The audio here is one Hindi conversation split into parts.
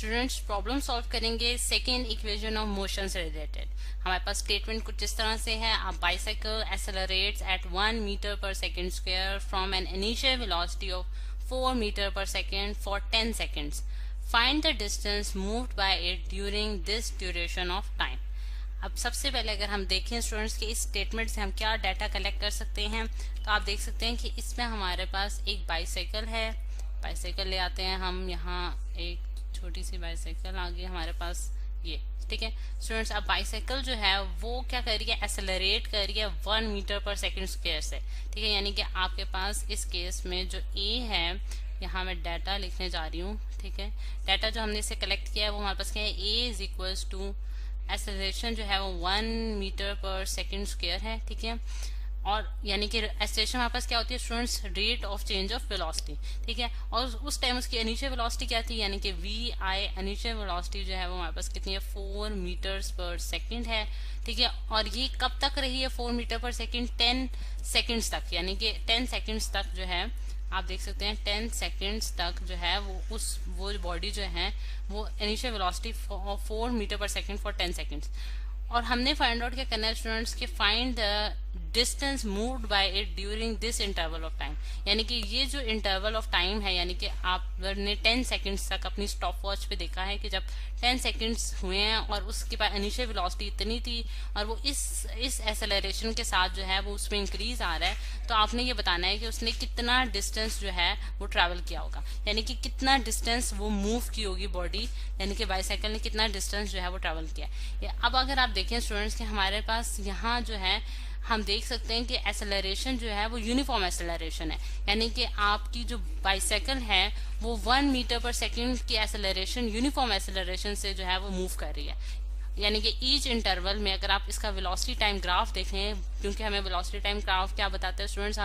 स्टूडेंट्स प्रॉब्लम सॉल्व करेंगे सेकेंड इक्वेशन ऑफ मोशन से रिलेटेड। हमारे पास स्टेटमेंट कुछ इस तरह से है, a bicycle accelerates at 1 metre per second square from an initial velocity of 4 metre per second for 10 seconds. Find the distance moved by it during this duration of time. अब सबसे पहले अगर हम देखें स्टूडेंट्स के इस स्टेटमेंट से हम क्या डाटा कलेक्ट कर सकते हैं, तो आप देख सकते हैं कि इसमें हमारे पास एक बाइसाइकिल है। बाइसाइकिल ले आते हैं हम, यहाँ एक छोटी सी बाइसाइकिल आ गई हमारे पास, ये ठीक है स्टूडेंट्स। अब बाइसाइकिल जो है वो क्या कर रही है, एक्सेलरेट कर रही है 1 मीटर पर सेकेंड स्क्वायर से, ठीक है। यानी कि आपके पास इस केस में जो ए है, यहाँ मैं डाटा लिखने जा रही हूँ, ठीक है। डाटा जो हमने इसे कलेक्ट किया है वो हमारे पास क्या है, ए इज इक्वल्स टू एक्सेलरेशन जो है वो 1 मीटर पर सेकेंड स्क्वायर है, ठीक है। और यानी कि एक्सेलरेशन हमारे पास क्या होती है students, rate of change of velocity, ठीक है। और उस टाइम उसकी इनिशियल वेलोसिटी क्या थी, यानी कि वी आई इनिशियल वेलोसिटी जो है वो हमारे पास कितनी है, 4 मीटर्स पर सेकेंड है, ठीक है। और ये कब तक रही है 4 मीटर पर सेकेंड, 10 सेकेंड्स तक, यानी कि 10 सेकेंड्स तक जो है आप देख सकते हैं 10 सेकेंड्स तक जो है वो बॉडी जो है वो initial velocity 4 metre per second for 10 seconds. और हमने फाइंड आउट क्या करना है स्टूडेंट्स कि find the distance moved by it during this interval of time. यानी कि ये जो इंटरवल ऑफ टाइम है, यानी कि आपने 10 सेकेंड्स तक अपनी स्टॉप वॉच पे देखा है कि जब 10 सेकेंड्स हुए हैं और उसके बाद इनिशियल वेलोसिटी इतनी थी और वो इस एक्सेलरेशन के साथ जो है वो उसमें इंक्रीज आ रहा है, तो आपने ये बताना है कि उसने कितना डिस्टेंस जो है वो ट्रेवल किया होगा, यानी कि कितना डिस्टेंस वो मूव की होगी बॉडी, यानी कि बाइसाइकिल ने कितना डिस्टेंस जो है वो ट्रेवल किया। अब अगर आप देखें स्टूडेंट्स कि हमारे पास यहाँ जो है हम देख सकते हैं कि एक्सेलरेशन जो है वो यूनिफॉर्म एक्सेलरेशन है, यानी कि आपकी जो बाइसाइकिल है वो 1 मीटर पर सेकेंड की एक्सेलरेशन यूनिफॉर्म एक्सेलरेशन से जो है वो मूव कर रही है। यानी कि ईच इंटरवल में अगर आप इसका वेलोसिटी टाइम ग्राफ देखें, क्योंकि हमें वेलोसिटी टाइम ग्राफ क्या बताता है स्टूडेंट्स,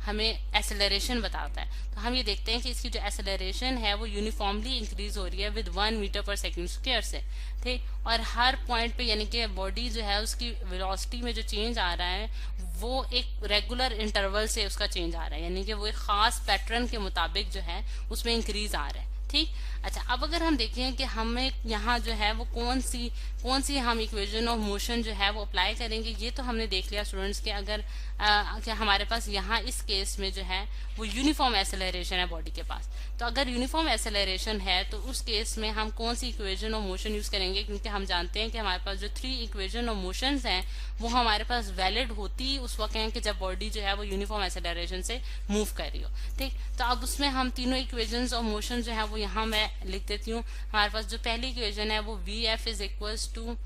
हमें एक्सेलरेशन बताता है, तो हम ये देखते हैं कि इसकी जो एक्सेलरेशन है वो यूनिफॉर्मली इंक्रीज हो रही है with 1 metre per second square से, ठीक। और हर पॉइंट पे यानी कि बॉडी जो है उसकी वेलोसिटी में जो चेंज आ रहा है वो एक रेगुलर इंटरवल से उसका चेंज आ रहा है, यानी कि वो एक खास पैटर्न के मुताबिक जो है उसमें इंक्रीज आ रहा है, ठीक। अच्छा, अब अगर हम देखें कि हमें यहाँ जो है वो कौन सी हम इक्वेशन ऑफ मोशन जो है वो अप्लाई करेंगे, ये तो हमने देख लिया स्टूडेंट्स के अगर कि हमारे पास यहाँ इस केस में जो है वो यूनिफॉर्म एक्सेलरेशन है बॉडी के पास, तो अगर यूनिफॉर्म एक्सेलरेशन है तो उस केस में हम कौन सी इक्वेशन ऑफ मोशन यूज करेंगे, क्योंकि हम जानते हैं कि हमारे पास जो 3 इक्वेशन ऑफ मोशंस हैं वो हमारे पास वैलिड होती उस वक्त है कि जब बॉडी जो है वो यूनिफॉर्म एक्सेलरेशन से मूव कर रही हो, ठीक। तो अब उसमें हम तीनों इक्वेशंस ऑफ मोशन जो है वो यहाँ मैं लिख देती हूँ। हमारे पास जो पहली इक्वेशन है वो V F is equals to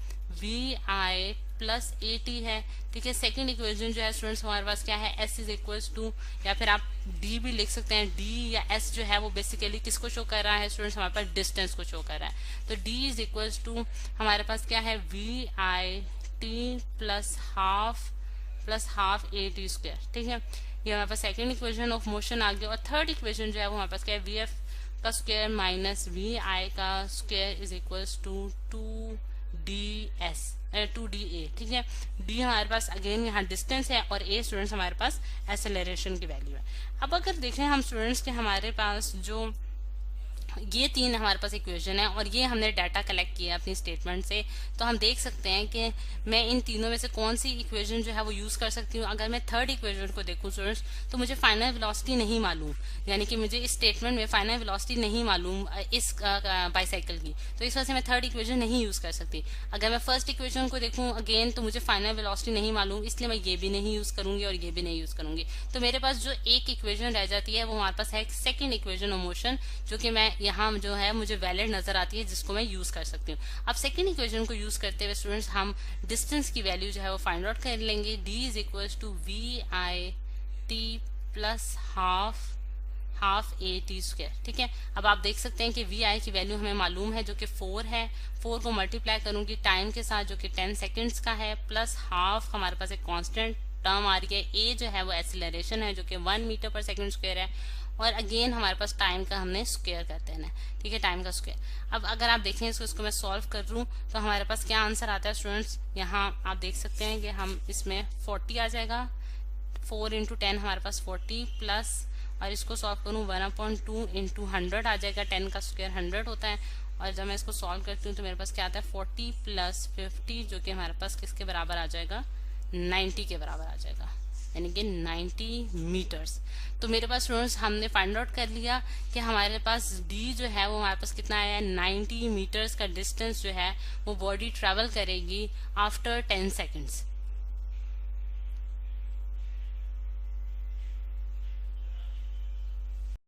V I plus A T है, ठीक है। सेकेंड इक्वेशन जो है स्टूडेंट्स हमारे पास क्या है, एस इज इक्वल्स टू, या फिर आप डी भी लिख सकते हैं, डी या एस जो है वो बेसिकली किसको शो कर रहा है स्टूडेंट्स, हमारे पास डिस्टेंस को शो कर रहा है। तो डी इज इक्वल्स टू हमारे पास क्या है, V I T plus half A T square, ठीक है। ये हमारे पास सेकेंड इक्वेशन ऑफ मोशन आ गया। और थर्ड इक्वेशन जो है वो हमारे पास क्या है, वी एफ का स्क्वायर माइनस वी आई का square is equals to 2DA, ठीक है। डी हमारे पास अगेन यहाँ डिस्टेंस है और ए स्टूडेंट्स हमारे पास एक्सेलरेशन की वैल्यू है। अब अगर देखें हम स्टूडेंट्स के हमारे पास जो ये 3 हमारे पास इक्वेशन है और ये हमने डाटा कलेक्ट किया अपनी स्टेटमेंट से, तो हम देख सकते हैं कि मैं इन तीनों में से कौन सी इक्वेशन जो है वो यूज कर सकती हूँ। अगर मैं थर्ड इक्वेशन को देखूँ स्टूडेंट्स तो मुझे फाइनल वेलोसिटी नहीं मालूम, यानी कि मुझे इस स्टेटमेंट में फाइनल वेलोसिटी नहीं मालूम इस बाइसाइकिल की, तो इस वजह से मैं थर्ड इक्वेशन नहीं यूज कर सकती। अगर मैं फर्स्ट इक्वेशन को देखूँ अगेन तो मुझे फाइनल वेलोसिटी नहीं मालूम, इसलिए मैं ये भी नहीं यूज करूंगी और ये भी नहीं यूज करूंगी। तो मेरे पास जो एक इक्वेशन रह जाती है वो हमारे पास है सेकेंड इक्वेशन ऑफ मोशन, जो कि मैं यहाँ जो है मुझे वैलिड नजर आती है, जिसको मैं यूज कर सकती हूँ। अब सेकेंड इक्वेशन को यूज करते हुए स्टूडेंट्स हम डिस्टेंस की वैल्यू जो है वो फाइंड आउट कर लेंगे। D is equals to V I T plus half A T square, ठीक है। अब आप देख सकते हैं कि वी आई की वैल्यू हमें मालूम है जो कि 4 है, 4 को मल्टीप्लाई करूंगी टाइम के साथ जो कि 10 सेकेंड्स का है, प्लस हाफ हमारे पास एक कांस्टेंट टर्म आ रही है, ए जो है वो एक्सेलरेशन है जो कि 1 मीटर पर सेकेंड स्क्वायर है, और अगेन हमारे पास टाइम का हमने स्क्वायर करते हैं, ठीक है, टाइम का स्क्वायर। अब अगर आप देखें इसको मैं सॉल्व कर लूँ तो हमारे पास क्या आंसर आता है स्टूडेंट्स, यहाँ आप देख सकते हैं कि हम इसमें 40 आ जाएगा, 4 इंटू 10 हमारे पास 40 प्लस, और इसको सॉल्व करूँ 1/2 इंटू 100 आ जाएगा, 10 का स्क्वायर 100 होता है, और जब मैं इसको सॉल्व करती हूँ तो मेरे पास क्या आता है 40 + 50 जो कि हमारे पास किसके बराबर आ जाएगा 90 के बराबर आ जाएगा, यानी कि 90 मीटर्स। तो मेरे पास स्टूडेंट्स हमने फाइंड आउट कर लिया कि हमारे पास डी जो है वो हमारे पास कितना आया है 90 मीटर्स का डिस्टेंस जो है वो बॉडी ट्रेवल करेगी आफ्टर 10 सेकेंड्स।